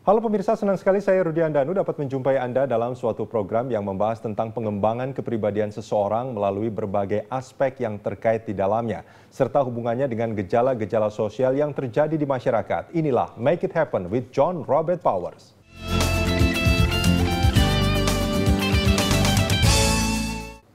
Halo pemirsa, senang sekali saya Rudi Andanu dapat menjumpai Anda dalam suatu program yang membahas tentang pengembangan kepribadian seseorang melalui berbagai aspek yang terkait di dalamnya, serta hubungannya dengan gejala-gejala sosial yang terjadi di masyarakat. Inilah Make It Happen with John Robert Powers.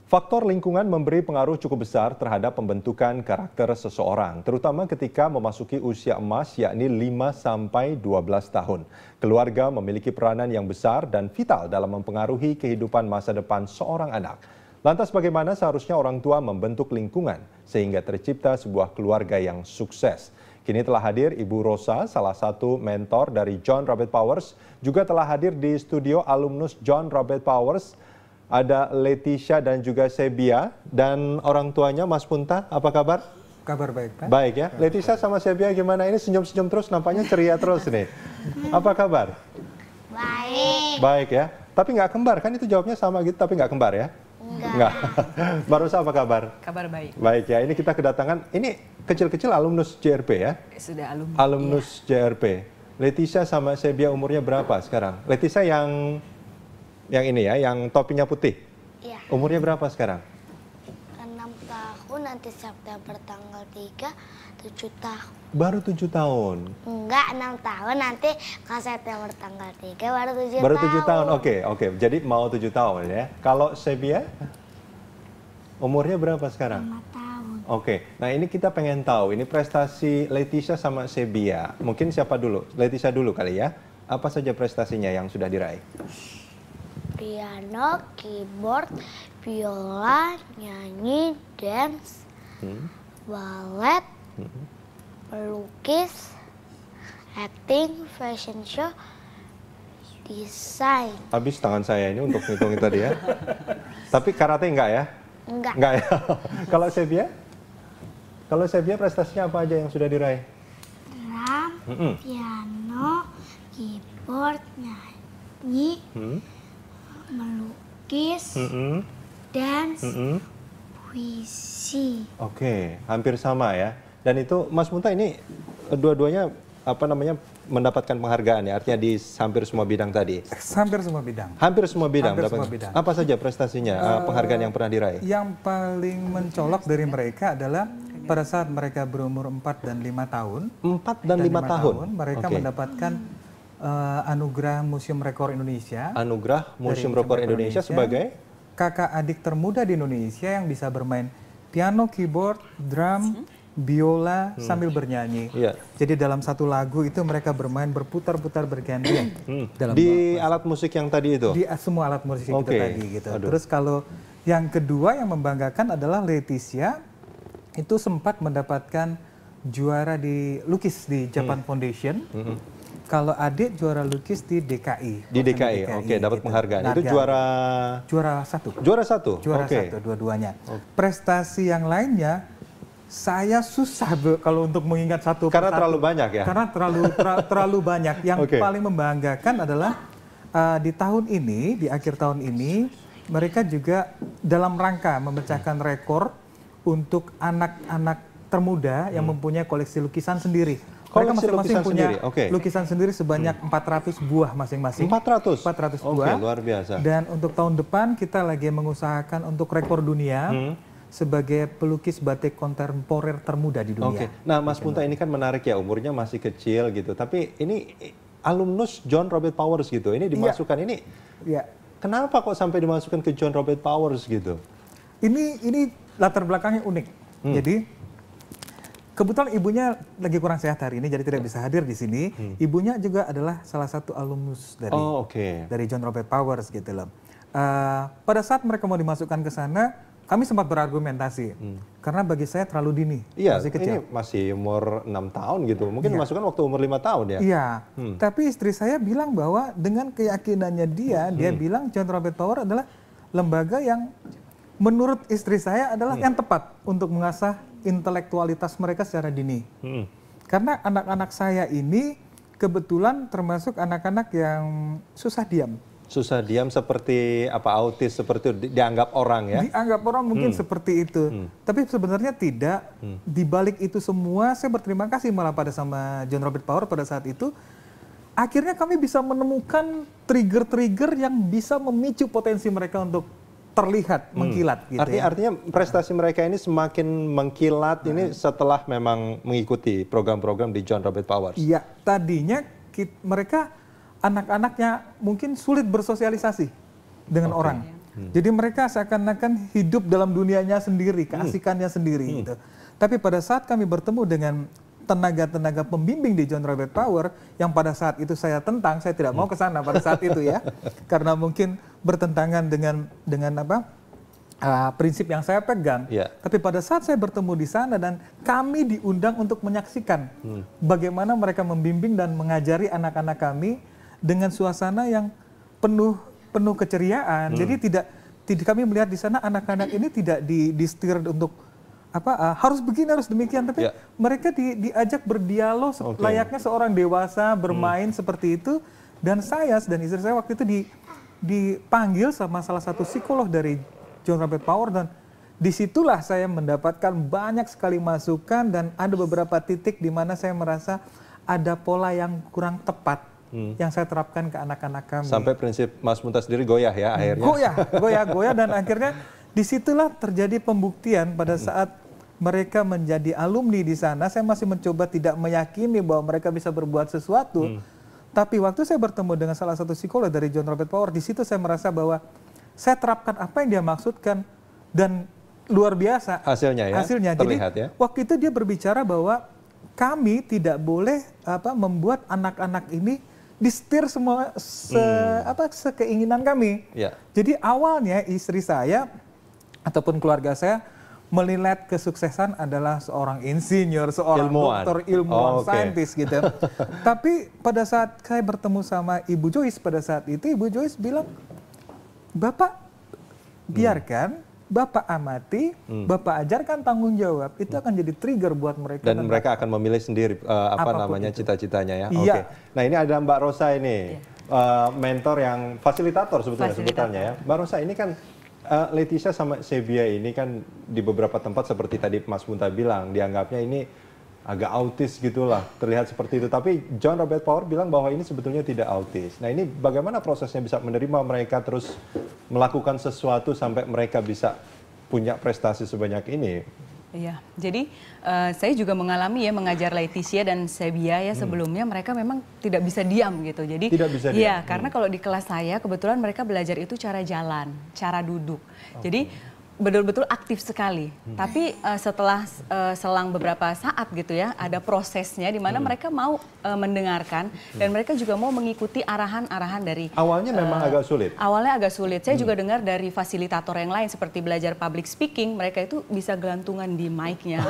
Faktor lingkungan memberi pengaruh cukup besar terhadap pembentukan karakter seseorang, terutama ketika memasuki usia emas yakni 5-12 tahun. Keluarga memiliki peranan yang besar dan vital dalam mempengaruhi kehidupan masa depan seorang anak. Lantas bagaimana seharusnya orang tua membentuk lingkungan sehingga tercipta sebuah keluarga yang sukses? Kini telah hadir Ibu Rosa, salah satu mentor dari John Robert Powers, juga telah hadir di studio alumnus John Robert Powers. Ada Leticia dan juga Sebia, dan orang tuanya Mas Punta, apa kabar? Kabar baik, Pak. Baik ya. Leticia sama Sebia gimana? Ini senyum-senyum terus, nampaknya ceria terus nih. Apa kabar? Baik. Baik ya. Tapi nggak kembar kan, itu jawabnya sama gitu, tapi nggak kembar ya? Nggak. Mbak Rosa apa kabar? Kabar baik. Baik ya, ini kita kedatangan, ini kecil-kecil alumnus JRP ya? Sudah alumnus. Alumnus JRP. Leticia sama Sebia umurnya berapa sekarang? Leticia yang ini ya, yang topinya putih. Iya. Umurnya berapa sekarang? 6 tahun, nanti September tanggal 3, 7 tahun. Baru 7 tahun. Enggak, 6 tahun, nanti kalau September tanggal 3 baru 7 tahun. Baru 7 tahun, oke. Jadi mau 7 tahun ya. Kalau Sebia, umurnya berapa sekarang? 5 tahun. Oke, nah ini kita pengen tahu, ini prestasi Leticia sama Sebia. Mungkin siapa dulu? Leticia dulu kali ya. Apa saja prestasinya yang sudah diraih? Piano, keyboard, biola, nyanyi, dance, ballet, melukis, acting, fashion show, desain. Habis tangan saya ini untuk ngitungin tadi ya. Tapi karate enggak ya? Enggak. Enggak ya. Kalau Sebia? Kalau Sebia prestasinya apa aja yang sudah diraih? Drum, piano, keyboard, nyanyi, melukis, dance, puisi. Oke, hampir sama ya. Dan itu Mas Munta ini dua-duanya mendapatkan penghargaan ya, artinya di hampir semua bidang tadi. Hampir semua bidang. Hampir semua bidang. Hampir semua bidang. Apa saja prestasinya, penghargaan yang pernah diraih? Yang paling mencolok dari mereka adalah pada saat mereka berumur 4 dan 5 tahun. 4 dan 5 tahun? Mereka mendapatkan anugerah Museum Rekor Indonesia. Anugerah Museum Rekor Indonesia sebagai? Kakak adik termuda di Indonesia yang bisa bermain piano, keyboard, drum, biola sambil bernyanyi. Iya. Jadi dalam satu lagu itu mereka bermain berputar-putar bergantian. Di alat musik yang tadi itu? Di semua alat musik itu tadi gitu. Aduh. Terus kalau yang kedua yang membanggakan adalah Leticia itu sempat mendapatkan juara di lukis di Japan Foundation. Kalau adik juara lukis di DKI. Di DKI, oke, dapat penghargaan. Itu juara satu. Juara satu? Juara satu, dua-duanya. Prestasi yang lainnya, saya susah kalau untuk mengingat satu. Karena terlalu banyak ya? Karena terlalu banyak. Yang paling membanggakan adalah di tahun ini, di akhir tahun ini, mereka juga dalam rangka memecahkan rekor untuk anak-anak termuda yang mempunyai koleksi lukisan sendiri. Mereka masing-masing punya lukisan sendiri sebanyak 400 buah masing-masing. 400 buah. Oke, luar biasa. Dan untuk tahun depan kita lagi mengusahakan untuk rekor dunia sebagai pelukis batik kontemporer termuda di dunia. Nah, Mas Punta ini kan menarik ya, umurnya masih kecil gitu. Tapi ini alumnus John Robert Powers gitu. Ini dimasukkan ini. Iya. Kenapa kok sampai dimasukkan ke John Robert Powers gitu? Ini latar belakangnya unik. Jadi kebetulan ibunya lagi kurang sehat hari ini, jadi tidak bisa hadir di sini. Ibunya juga adalah salah satu alumnus dari John Robert Powers gitu loh. Pada saat mereka mau dimasukkan ke sana, kami sempat berargumentasi karena bagi saya terlalu dini, masih kecil. Ini masih umur 6 tahun gitu. Mungkin dimasukkan waktu umur 5 tahun ya. Iya. Tapi istri saya bilang bahwa dengan keyakinannya dia bilang John Robert Powers adalah lembaga yang menurut istri saya adalah yang tepat untuk mengasah intelektualitas mereka secara dini. Karena anak-anak saya ini kebetulan termasuk anak-anak yang susah diam. Susah diam seperti apa, autis seperti itu, dianggap orang ya? Dianggap orang mungkin seperti itu. Tapi sebenarnya tidak. Di balik itu semua saya berterima kasih malah pada sama John Robert Powers pada saat itu. akhirnya kami bisa menemukan trigger-trigger yang bisa memicu potensi mereka untuk terlihat mengkilat gitu ya. Artinya prestasi mereka ini semakin mengkilat ini setelah memang mengikuti program-program di John Robert Powers. Iya, tadinya mereka anak-anaknya mungkin sulit bersosialisasi dengan orang. Jadi mereka seakan-akan hidup dalam dunianya sendiri, keasikannya sendiri gitu. Tapi pada saat kami bertemu dengan tenaga-tenaga pembimbing di John Robert Power yang pada saat itu saya tentang, saya tidak mau ke sana pada saat itu ya, karena mungkin bertentangan dengan prinsip yang saya pegang. Tapi pada saat saya bertemu di sana dan kami diundang untuk menyaksikan bagaimana mereka membimbing dan mengajari anak-anak kami dengan suasana yang penuh keceriaan. Jadi tidak kami melihat di sana anak-anak ini tidak di-steer untuk harus begini, harus demikian, tapi mereka diajak berdialog layaknya seorang dewasa bermain seperti itu. Dan saya dan istri saya waktu itu dipanggil sama salah satu psikolog dari John Robert Power, dan disitulah saya mendapatkan banyak sekali masukan dan ada beberapa titik di mana saya merasa ada pola yang kurang tepat yang saya terapkan ke anak-anak kami. Sampai prinsip Mas Munta sendiri goyah ya akhirnya. Goyah dan akhirnya disitulah terjadi pembuktian pada saat mereka menjadi alumni di sana. Saya masih mencoba tidak meyakini bahwa mereka bisa berbuat sesuatu. Tapi waktu saya bertemu dengan salah satu psikolog dari John Robert Power, di situ saya merasa bahwa saya terapkan apa yang dia maksudkan dan luar biasa hasilnya. Terlihat. Jadi waktu itu dia berbicara bahwa kami tidak boleh membuat anak-anak ini disetir semua sekeinginan kami. Jadi awalnya istri saya ataupun keluarga saya melihat kesuksesan adalah seorang insinyur, seorang dokter, ilmuwan, saintis gitu. Tapi pada saat saya bertemu sama Ibu Joyce pada saat itu, Ibu Joyce bilang, Bapak biarkan, Bapak amati, Bapak ajarkan tanggung jawab, itu akan jadi trigger buat mereka. Dan mereka akan memilih sendiri cita-citanya ya. Nah ini ada Mbak Rosa ini, mentor yang fasilitator sebutannya ya. Mbak Rosa ini kan Leticia sama Sebia ini kan di beberapa tempat seperti tadi Mas Munta bilang, dianggapnya ini agak autis gitulah, terlihat seperti itu. Tapi John Robert Power bilang bahwa ini sebetulnya tidak autis. Nah ini bagaimana prosesnya bisa menerima mereka terus melakukan sesuatu sampai mereka bisa punya prestasi sebanyak ini? Iya, jadi saya juga mengalami ya mengajar Leticia dan Sebia ya sebelumnya mereka memang tidak bisa diam gitu. Jadi tidak bisa diam. Iya, karena kalau di kelas saya kebetulan mereka belajar itu cara jalan, cara duduk. Jadi betul-betul aktif sekali. Tapi setelah selang beberapa saat gitu ya, ada prosesnya di mana mereka mau mendengarkan dan mereka juga mau mengikuti arahan-arahan dari. Awalnya memang agak sulit. Awalnya agak sulit. Saya juga dengar dari fasilitator yang lain seperti belajar public speaking, mereka itu bisa gelantungan di mic-nya.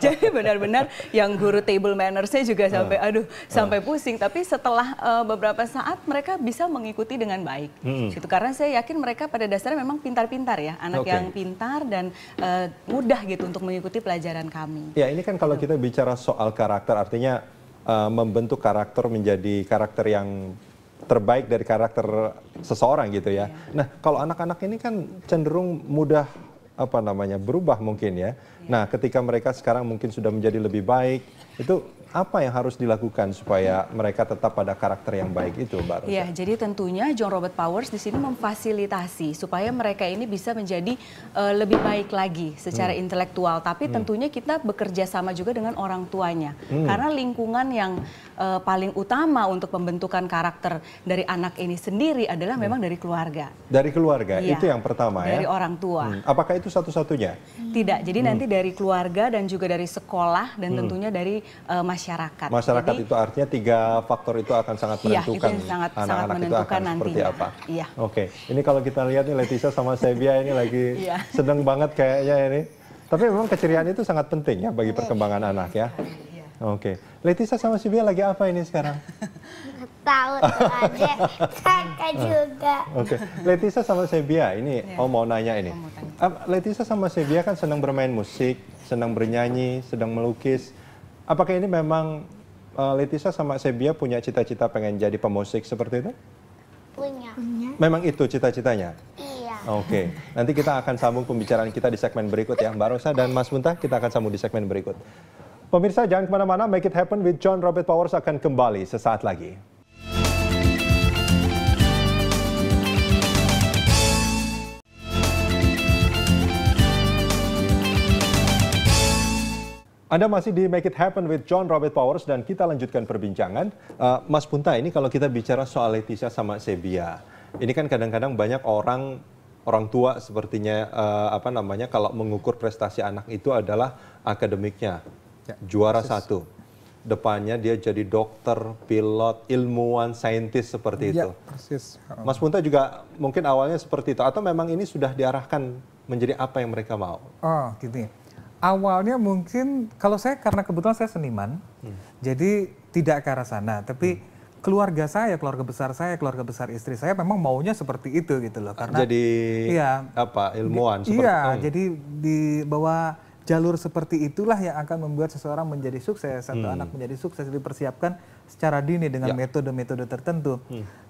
Jadi benar-benar yang guru table manners-nya juga sampai sampai pusing. Tapi setelah beberapa saat mereka bisa mengikuti dengan baik. Gitu. Karena saya yakin mereka pada dasarnya memang pintar-pintar ya, anak yang pintar dan mudah gitu untuk mengikuti pelajaran kami. Ya ini kan kalau kita bicara soal karakter, artinya membentuk karakter menjadi karakter yang terbaik dari karakter seseorang gitu ya. Nah kalau anak-anak ini kan cenderung mudah berubah mungkin ya. Nah ketika mereka sekarang mungkin sudah menjadi lebih baik, itu apa yang harus dilakukan supaya mereka tetap pada karakter yang baik itu, Mbak Rosa? Ya, jadi tentunya John Robert Powers di sini memfasilitasi supaya mereka ini bisa menjadi lebih baik lagi secara intelektual. Tapi tentunya kita bekerja sama juga dengan orang tuanya. Karena lingkungan yang paling utama untuk pembentukan karakter dari anak ini sendiri adalah memang dari keluarga. Dari keluarga, itu yang pertama ya? Dari orang tua. Apakah itu satu-satunya? Tidak, jadi nanti dari keluarga dan juga dari sekolah dan tentunya dari masyarakat. Masyarakat jadi, itu artinya 3 faktor itu akan sangat menentukan anak-anak itu akan seperti apa. Iya. Oke, ini kalau kita lihat nih Leticia sama Sebia ini lagi sedang banget kayaknya ini. Tapi memang keceriaan itu sangat penting ya bagi perkembangan anak ya. Oke, Leticia sama Sebia lagi apa ini sekarang? Tahu adek, kakak juga. Oke, Leticia sama Sebia ini mau nanya ini. Leticia sama Sebia kan senang bermain musik, senang bernyanyi, sedang melukis. Apakah ini memang Leticia sama Sebia punya cita-cita pengen jadi pemusik seperti itu? Punya. Memang itu cita-citanya? Iya. Oke, nanti kita akan sambung pembicaraan kita di segmen berikut ya. Mbak Rosa dan Mas Munta, kita akan sambung di segmen berikut. Pemirsa jangan kemana-mana, Make It Happen with John Robert Powers akan kembali sesaat lagi. Anda masih di Make It Happen with John Robert Powers dan kita lanjutkan perbincangan. Mas Punta, ini kalau kita bicara soal Leticia sama Sebia, ini kan kadang-kadang banyak orang tua sepertinya kalau mengukur prestasi anak itu adalah akademiknya, juara satu. Depannya dia jadi dokter, pilot, ilmuwan, saintis seperti itu. Persis. Mas Punta juga mungkin awalnya seperti itu atau memang ini sudah diarahkan menjadi apa yang mereka mau? Oh, gini. Awalnya mungkin kalau saya karena kebetulan saya seniman, jadi tidak ke arah sana. Tapi keluarga saya, keluarga besar saya, keluarga besar istri saya memang maunya seperti itu gitu loh. Karena jadi ilmuwan seperti itu. Jadi di bawah jalur seperti itulah yang akan membuat seseorang menjadi sukses atau anak menjadi sukses, dipersiapkan secara dini dengan metode-metode tertentu.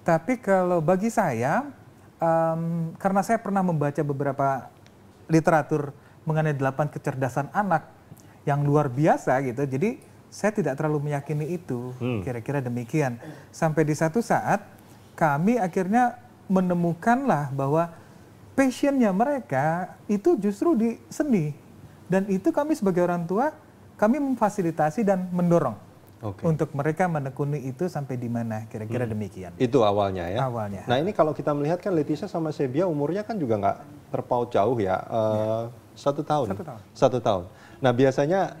Tapi kalau bagi saya, karena saya pernah membaca beberapa literatur mengenai 8 kecerdasan anak yang luar biasa gitu, jadi saya tidak terlalu meyakini itu, kira-kira demikian. Sampai di satu saat kami akhirnya menemukanlah bahwa passionnya mereka itu justru di seni. Dan itu kami sebagai orang tua, kami memfasilitasi dan mendorong untuk mereka menekuni itu sampai di mana, kira-kira demikian. Itu awalnya ya? Awalnya. Nah ini kalau kita melihat kan Leticia sama Sebia umurnya kan juga nggak terpaut jauh ya, 1 tahun. 1 tahun. Nah biasanya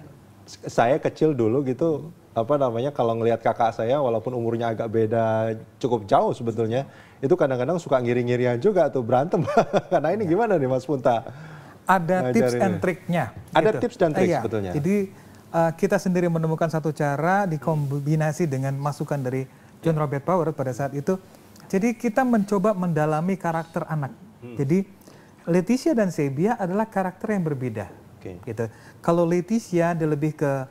saya kecil dulu gitu, kalau ngelihat kakak saya walaupun umurnya agak beda cukup jauh sebetulnya, itu kadang-kadang suka ngiri-ngirian juga tuh, berantem. Nah ini gimana nih Mas Punta? Ada tips and triknya. Ada tips dan trik iya. sebetulnya. Jadi kita sendiri menemukan satu cara dikombinasi dengan masukan dari John Robert Powers pada saat itu. Jadi kita mencoba mendalami karakter anak. Jadi Leticia dan Sebia adalah karakter yang berbeda. Gitu. Kalau Leticia dia lebih ke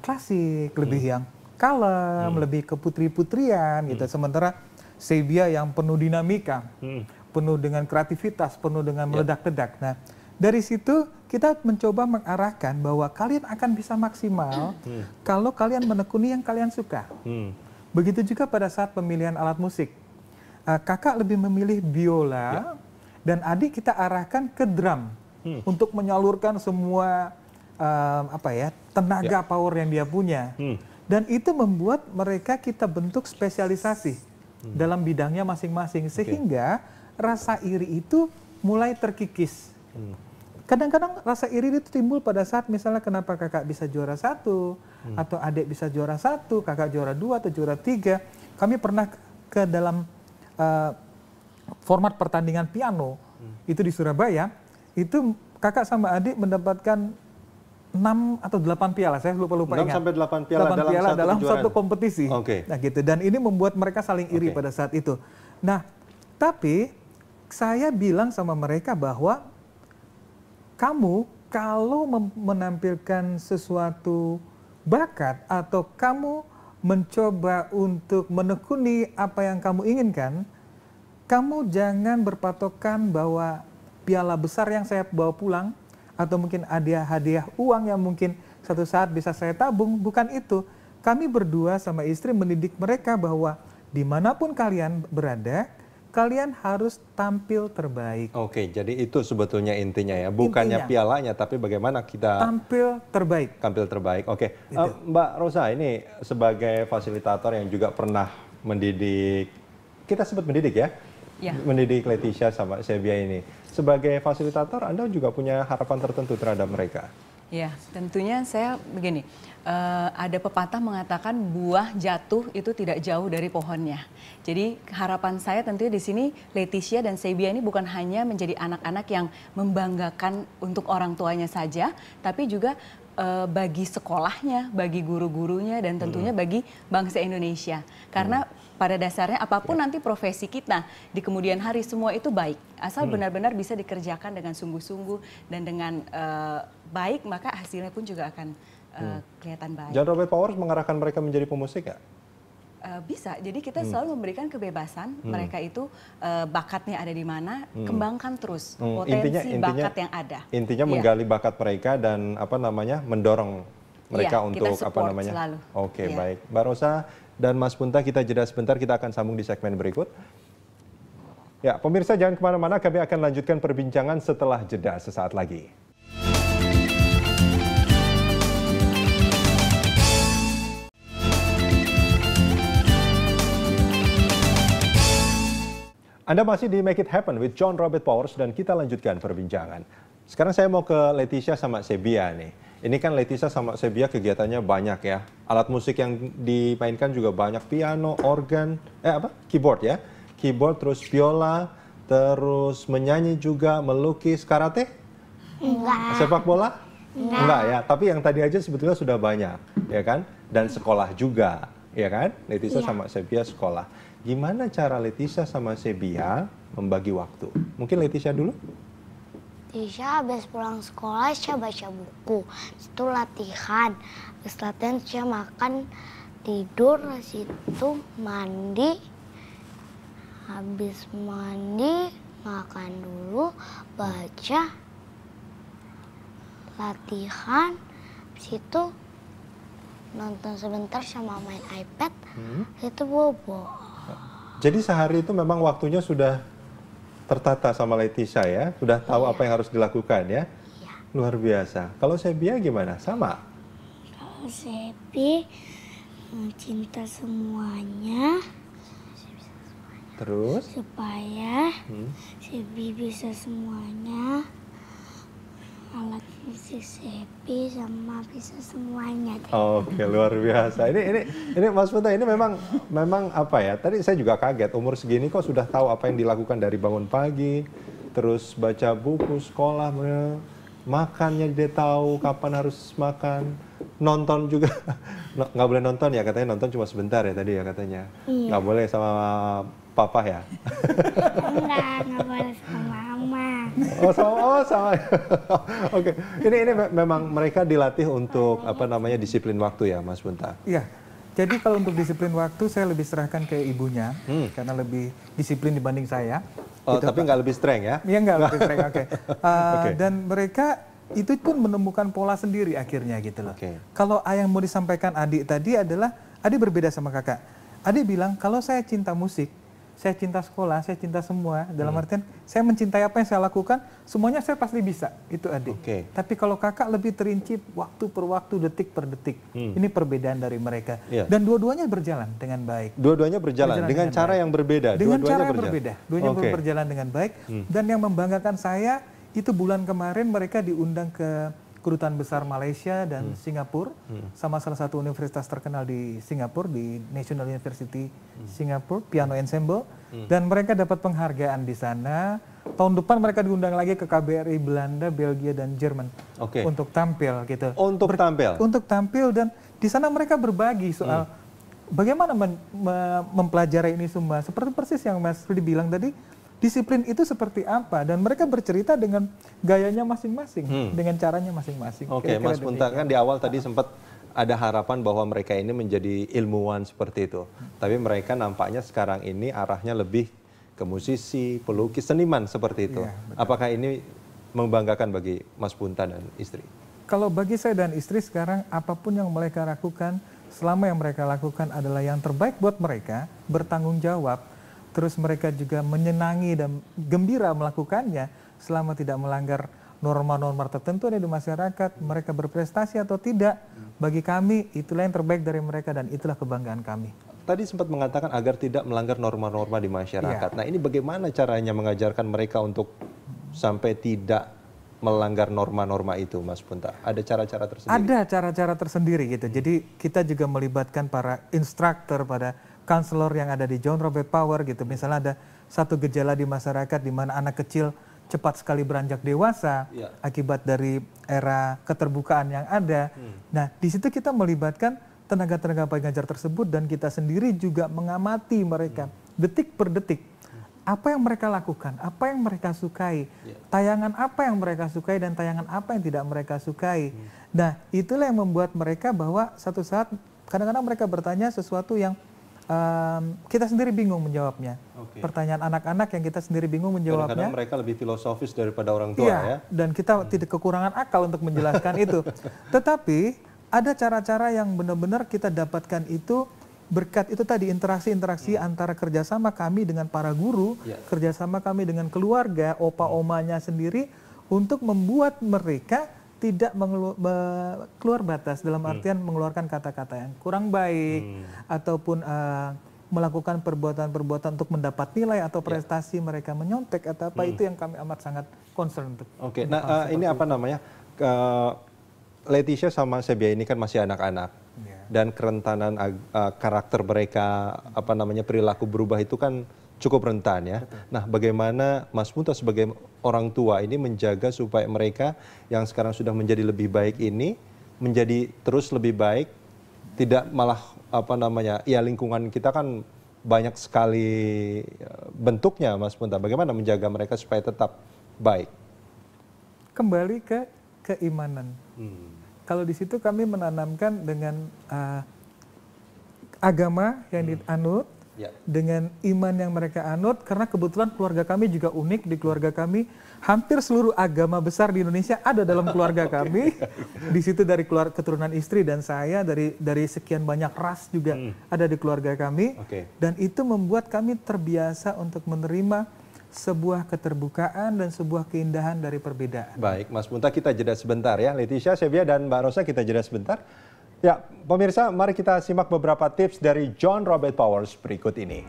klasik, lebih yang kalem, lebih ke putri-putrian gitu. Sementara Sebia yang penuh dinamika. Penuh dengan kreativitas, penuh dengan meledak-ledak. Nah, dari situ kita mencoba mengarahkan bahwa kalian akan bisa maksimal kalau kalian menekuni yang kalian suka. Begitu juga pada saat pemilihan alat musik. Kakak lebih memilih biola dan adik kita arahkan ke drum untuk menyalurkan semua tenaga power yang dia punya. Dan itu membuat mereka kita bentuk spesialisasi dalam bidangnya masing-masing sehingga rasa iri itu mulai terkikis. Kadang-kadang rasa iri itu timbul pada saat misalnya kenapa kakak bisa juara 1 atau adik bisa juara 1, kakak juara 2 atau juara 3. Kami pernah ke dalam format pertandingan piano itu di Surabaya, itu kakak sama adik mendapatkan 6 atau 8 piala, saya lupa 6 sampai 8 piala dalam satu kompetisi. Nah gitu, dan ini membuat mereka saling iri pada saat itu. Nah, tapi saya bilang sama mereka bahwa kamu kalau menampilkan sesuatu bakat atau kamu mencoba untuk menekuni apa yang kamu inginkan, kamu jangan berpatokan bahwa piala besar yang saya bawa pulang atau mungkin hadiah uang yang mungkin satu saat bisa saya tabung, bukan itu. Kami berdua sama istri mendidik mereka bahwa dimanapun kalian berada, kalian harus tampil terbaik. Jadi itu sebetulnya intinya ya, bukannya pialanya, tapi bagaimana kita tampil terbaik. Tampil terbaik. Mbak Rosa ini sebagai fasilitator yang juga pernah mendidik, kita sebut mendidik ya, mendidik Leticia sama Sebia ini. Sebagai fasilitator, Anda juga punya harapan tertentu terhadap mereka? Ya, tentunya saya begini, ada pepatah mengatakan buah jatuh itu tidak jauh dari pohonnya. Jadi harapan saya tentunya di sini Leticia dan Sebia ini bukan hanya menjadi anak-anak yang membanggakan untuk orang tuanya saja, tapi juga bagi sekolahnya, bagi guru-gurunya, dan tentunya bagi bangsa Indonesia. Karena pada dasarnya apapun nanti profesi kita di kemudian hari semua itu baik. Asal benar-benar bisa dikerjakan dengan sungguh-sungguh dan dengan baik, maka hasilnya pun juga akan kelihatan baik. John Robert Powers mengarahkan mereka menjadi pemusik nggak? Bisa, jadi kita selalu memberikan kebebasan mereka itu bakatnya ada di mana, kembangkan terus potensi bakat yang ada. Intinya menggali bakat mereka dan mendorong mereka untuk selalu. Baik, Mbak Rosa dan Mas Punta, kita jeda sebentar, kita akan sambung di segmen berikut. Ya, pemirsa jangan kemana-mana, kami akan lanjutkan perbincangan setelah jeda sesaat lagi. Anda masih di Make It Happen with John Robert Powers dan kita lanjutkan perbincangan. Sekarang saya mau ke Leticia sama Sebia nih. Ini kan Leticia sama Sebia kegiatannya banyak ya. Alat musik yang dimainkan juga banyak, piano, organ, keyboard ya. Keyboard, terus biola, terus menyanyi juga, melukis, karate? Enggak. Sepak bola? Enggak ya, tapi yang tadi aja sebetulnya sudah banyak, ya kan? Dan sekolah juga, ya kan? Leticia sama Sebia sekolah. Gimana cara Leticia sama Sebia membagi waktu? Mungkin Leticia dulu? Leticia habis pulang sekolah, saya baca buku. Itu latihan. Habis latihan, saya makan, tidur, itu mandi. Habis mandi, makan dulu, baca, latihan. Habis itu nonton sebentar sama main iPad. Itu bobo. Jadi sehari itu memang waktunya sudah tertata sama Leticia ya? Sudah tahu apa yang harus dilakukan ya? Iya. Luar biasa. Kalau Sebia gimana? Sama? Kalau Sebi cinta semuanya. Terus? Supaya Sebi bisa semuanya. Alat musik Sebi sama bisa semuanya. Oke, luar biasa. Ini Mas Punta, ini memang apa ya? Tadi saya juga kaget, umur segini kok sudah tahu apa yang dilakukan dari bangun pagi, terus baca buku, sekolah, makannya dia tahu kapan harus makan, nonton juga. Nggak boleh nonton ya, katanya nonton cuma sebentar ya tadi ya katanya. Nggak boleh sama papa ya? Enggak boleh sama mama. Sama. Oke. Ini memang mereka dilatih untuk disiplin waktu ya, Mas Punta. Iya. Jadi kalau untuk disiplin waktu saya lebih serahkan ke ibunya karena lebih disiplin dibanding saya. Oh, gitu, tapi nggak lebih streng ya? Iya, nggak lebih streng. Oke. Dan mereka itu pun menemukan pola sendiri akhirnya gitu loh. Kalau yang mau disampaikan adik tadi adalah adik berbeda sama kakak. Adik bilang kalau saya cinta musik, saya cinta sekolah, saya cinta semua. Dalam artian saya mencintai apa yang saya lakukan, semuanya saya pasti bisa. Itu adik. Tapi kalau kakak lebih terinci waktu per waktu, detik per detik. Ini perbedaan dari mereka. Dan dua-duanya berjalan dengan baik. Dua-duanya berjalan dengan cara yang berbeda. Dengan cara yang berbeda. Dua-duanya berjalan dengan baik. Dan yang membanggakan saya, itu bulan kemarin mereka diundang ke Kedutaan Besar Malaysia dan Singapura sama salah satu universitas terkenal di Singapura, di National University Singapura, Piano Ensemble, dan mereka dapat penghargaan di sana. Tahun depan mereka diundang lagi ke KBRI Belanda, Belgia, dan Jerman untuk tampil gitu. Untuk tampil dan di sana mereka berbagi soal bagaimana mempelajari ini semua. Seperti persis yang Mas Rudi bilang tadi, disiplin itu seperti apa, dan mereka bercerita dengan gayanya masing-masing, dengan caranya masing-masing. Oke, Mas Punta, kan di awal tadi sempat ada harapan bahwa mereka ini menjadi ilmuwan seperti itu. Tapi mereka nampaknya sekarang ini arahnya lebih ke musisi, pelukis, seniman seperti itu. Apakah ini membanggakan bagi Mas Punta dan istri? Kalau bagi saya dan istri sekarang, apapun yang mereka lakukan, selama yang mereka lakukan adalah yang terbaik buat mereka, bertanggung jawab, terus mereka juga menyenangi dan gembira melakukannya selama tidak melanggar norma-norma tertentu ada di masyarakat, mereka berprestasi atau tidak, bagi kami itulah yang terbaik dari mereka dan itulah kebanggaan kami. Tadi sempat mengatakan agar tidak melanggar norma-norma di masyarakat. Nah, ini bagaimana caranya mengajarkan mereka untuk sampai tidak melanggar norma-norma itu, Mas Punta? Ada cara-cara tersendiri? Ada cara-cara tersendiri gitu. Jadi kita juga melibatkan para instruktur, pada konselor yang ada di John Robert Power gitu. Misalnya ada satu gejala di masyarakat di mana anak kecil cepat sekali beranjak dewasa akibat dari era keterbukaan yang ada. Nah, di situ kita melibatkan tenaga-tenaga pengajar tersebut dan kita sendiri juga mengamati mereka detik per detik. Apa yang mereka lakukan, apa yang mereka sukai, tayangan apa yang mereka sukai dan tayangan apa yang tidak mereka sukai. Nah, itulah yang membuat mereka bahwa satu saat kadang-kadang mereka bertanya sesuatu yang kita sendiri bingung menjawabnya. Pertanyaan anak-anak yang kita sendiri bingung menjawabnya. Kadang-kadang mereka lebih filosofis daripada orang tua ya. Dan kita tidak kekurangan akal untuk menjelaskan itu. Tetapi ada cara-cara yang benar-benar kita dapatkan itu berkat itu tadi interaksi-interaksi antara kerjasama kami dengan para guru, kerjasama kami dengan keluarga, opa-omanya sendiri untuk membuat mereka tidak keluar batas dalam artian mengeluarkan kata-kata yang kurang baik ataupun melakukan perbuatan-perbuatan untuk mendapat nilai atau prestasi, mereka menyontek atau apa, itu yang kami amat sangat concern. Oke, nah ini apa namanya, Leticia sama Sebia ini kan masih anak-anak, dan kerentanan karakter mereka, apa namanya, perilaku berubah itu kan cukup rentan ya. Betul. Nah, bagaimana Mas Munta sebagai orang tua ini menjaga supaya mereka yang sekarang sudah menjadi lebih baik ini menjadi terus lebih baik, tidak malah apa namanya, ya lingkungan kita kan banyak sekali bentuknya, Mas Munta. Bagaimana menjaga mereka supaya tetap baik? Kembali ke keimanan. Kalau di situ kami menanamkan dengan agama yang dianut, dengan iman yang mereka anut, karena kebetulan keluarga kami juga unik. Di keluarga kami hampir seluruh agama besar di Indonesia ada dalam keluarga kami. Di situ dari keturunan istri dan saya, dari sekian banyak ras juga ada di keluarga kami. Dan itu membuat kami terbiasa untuk menerima sebuah keterbukaan dan sebuah keindahan dari perbedaan. Baik, Mas Munta, kita jeda sebentar ya. Leticia, Sebia, dan Mbak Rosa, kita jeda sebentar. Ya, pemirsa, mari kita simak beberapa tips dari John Robert Powers berikut ini.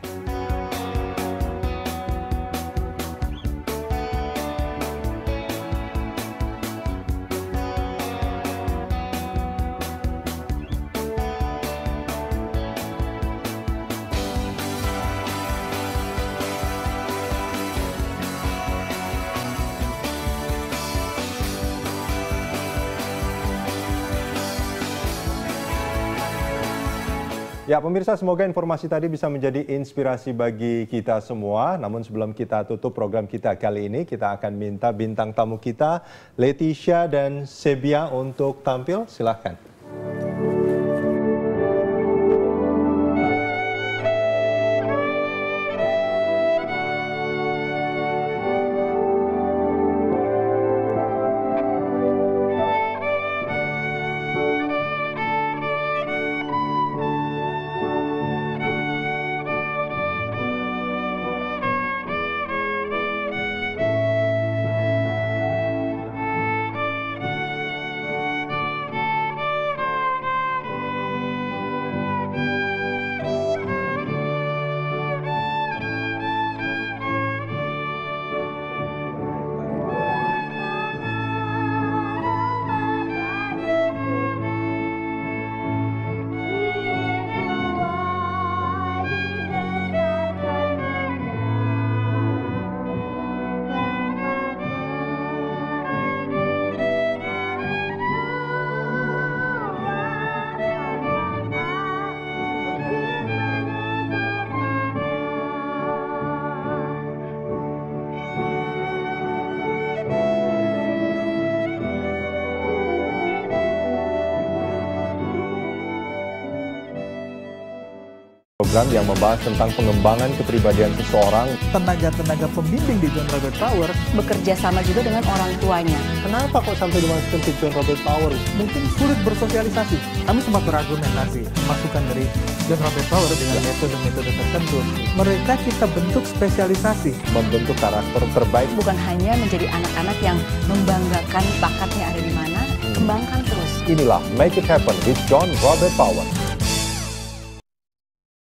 Ya, pemirsa, semoga informasi tadi bisa menjadi inspirasi bagi kita semua. Namun sebelum kita tutup program kita kali ini, kita akan minta bintang tamu kita, Leticia dan Sebia, untuk tampil. Silahkan. Program yang membahas tentang pengembangan kepribadian seseorang. Tenaga-tenaga pembimbing di John Robert Powers bekerja sama juga dengan orang tuanya. Kenapa kok sampai dimasukkan ke John Robert Powers? Mungkin sulit bersosialisasi. Kami sempat berargumentasi masukan dari John Robert Powers dengan metode-metode tertentu. Mereka kita bentuk spesialisasi, membentuk karakter terbaik. Bukan hanya menjadi anak-anak yang membanggakan bakatnya ada di mana, kembangkan terus. Inilah Make It Happen with John Robert Powers.